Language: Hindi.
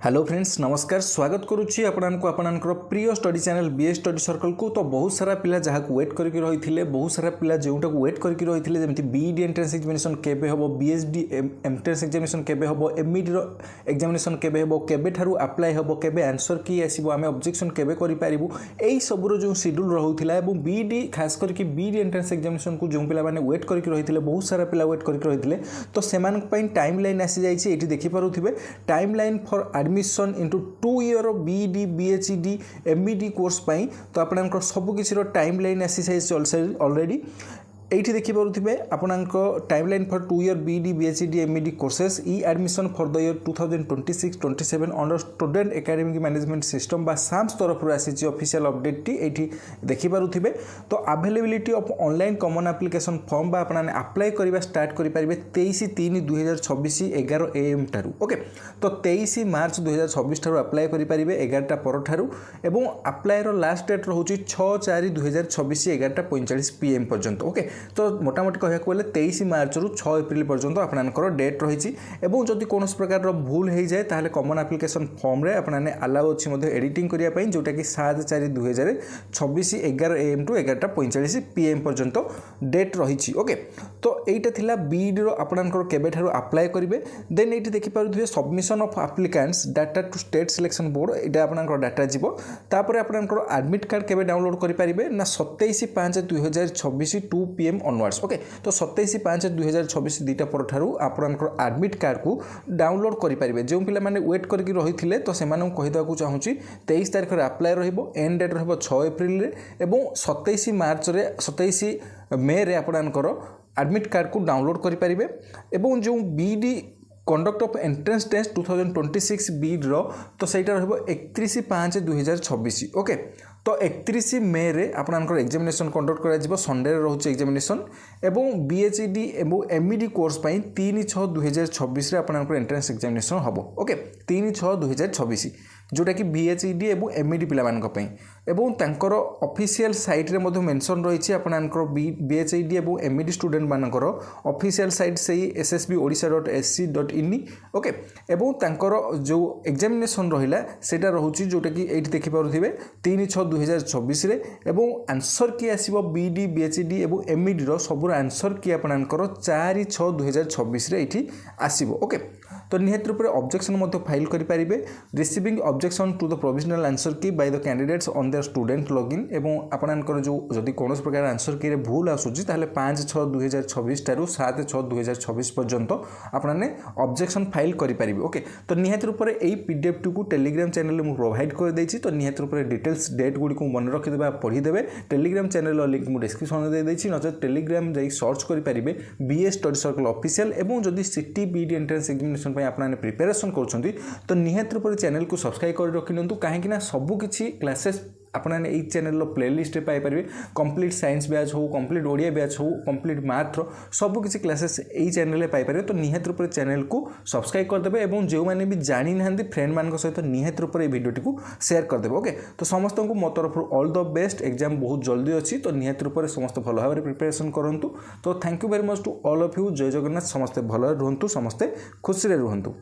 हेलो फ्रेंड्स नमस्कार स्वागत करुच्ची आपणकर प्रिय study channel BS study circle को। तो बहुत सारा पिला जहाँ वेट करके रही बहुत सारा पिला जोटा वेट करके रही जमी बीईडी एंट्रेंस एग्जामिनेशन केबे हम बीएसडी एंट्रेंस एग्जामिनेशन केबे हम एमईडी एग्जामिनेशन केबे हम केबे ठारू अप्लाई हम केबे आंसर की आसो आम ऑब्जेक्शन केबे करूँ यही सबूर जो शेड्यूल रोला और बीईडी खास करके बीईडी एंट्रेंस एग्जामिनेशन को जो पिला वेट करके रही बहुत सारा पिला वेट करके रही तो से टाइम लाइन आसी जाइए देखिपे time line for admission into 2 year BEd बीएचईडी एमईडी कोर्स पाई तो आपंकर सबकि टाइम लाइन आसी सारी ऑलरेडी एठी देखिपे आपंक time line for 2 year BEd बीएचईडी एमईडी कोर्सेस ई admission for the year 2026-27 under student academic management system बा साम्स तरफ आसी ऑफिशियल अपडेट टी एठी देखिपे तो availability of online common application form बा आपने अप्लाई करबा स्टार्ट करि परिबे 23/3/2026 11 AM ठारू ओके तो 23 मार्च 2026 ठारू अप्लाई करि परिबे 11टा पर ठारू एवं अप्लाई रो लास्ट डेट रहउची 6/4/2026 11:45 PM पर्यंत ओके तो मोटामोटी कहूँ गले 23 मार्च रु 6 एप्रिल पर्यंत आपंकर डेट रही और जदि कौन प्रकार भूल हो जाए ताहले कॉमन एप्लिकेशन फॉर्म रे आपने अलाउ अच्छी एडिटिंग करने जोटा कि 7/4/2026 11 AM टू 11:45 PM पर्यंत डेट रही ओके तो यहीटा थिला बीईडी रो आपनकर केबे ठारू अप्लाई करेंगे देन ये देखिपे submission of applicants data to state selection board ये आपनकर डाटा जीवो तापर आपनकर एडमिट कार्ड केबे डाउनलोड करि परिबे ना 27/5/2026 2 PM ऑनवर्ड्स ओके तो 27/5/2026 दुईटा पर ठारू आपनकर एडमिट कार्ड को डाउनलोड करि परिबे जो पिला माने वेट करके रही तो से कहीदेक चाहूँगी 23 तारीख में अप्लाई रहिबो एंड डेट रहिबो 6 एप्रिल रे एवं 27 मार्च रे 27 मे रे आपनकर एडमिट कार्ड को डाउनलोड करि परिबे एवं जो BEd conduct of entrance test 2026 BEd रो तो सेटा रहिबो 31/5/2026 ओके तो 31 मे रे आपनकर एग्जामिनेशन कंडक्ट करा संडे रोचे एग्जामिनेशन एवं बीएचईडी एवं एमईडी कोर्स पाई 3/6/2026 रे आपनकर एंट्रेंस एग्जामिनेशन हबो ओके 3/6/2026 जोटा कि बीएचईडी एवं एमईडी पिला मानक पई एवं तांकर ऑफिशियल साइट रे मधो मेंशन रही आपनकर बीएचईडी एवं एमईडी स्टूडेंट मानकर ऑफिशियल साइट से ssbodisha.sc.in ओके एवं तांकर जो एग्जामिनेशन रहिला सेटा रहउची जोटा कि एठी देखि पारुथिबे 3/6/2026 रे एवं आंसर की आसीबो बीईडी बीएचईडी एवं एमईडी रो सबुर आंसर की आपनकर 4/6/2026 रे एठी आसीबो ओके तो निहत रूप ऑब्जेक्शन फाइल करें receiving objection to the provisional answer key by the candidates on their student login एवं आपनकर जो जदि कौन प्रकार आंसर की भूल आसूची ताहले 5/6/2026 ठारू 7/6/2026 पर्यंत आपने ऑब्जेक्शन फाइल करें ओके तो निहत रूप यही पीडीएफ टी को टेलीग्राम चैनल में प्रोवाइड कर देछि तो निहत रूप डिटेल्स डेट गुड़ी को मन रखिदेवे पढ़ीदेवे टेलीग्राम चैनल लिंक मुझे डिस्क्रिप्शन दे देछि नचे टेलीग्राम जाई सर्च करेंगे बीएस स्टडी सर्कल ऑफिशियल एवं जदि सिटी बीईडी एंट्रेंस एग्जामिनेशन आपने प्रिपेरेसन कर तो निहत रूप चैनल को सब्सक्राइब कर रखिंतु कहीं सबकि क्लासेस आपने यही channel playlist Piper complete science batch हो कंप्लीट ओडिया बैच हो कंप्लीट मैथ सबकि क्लासेस यही चैनल पाइपर तो निहत रूप चैनल को सब्सक्राइब करदे और जो मैंने भी जानी ना फ्रेंड मान सहित निहत रूप भिडियोटी को शेयर करदे ओके तो समस्त को मो तरफ ऑल द बेस्ट एग्जाम बहुत जल्दी अच्छी तो निहत रूप समस्त भल भाव प्रिपेरेसन करूँ तो thank you very much to all of you जय जगन्नाथ समस्ते भल रुहतु समस्ते खुशी रुहतु।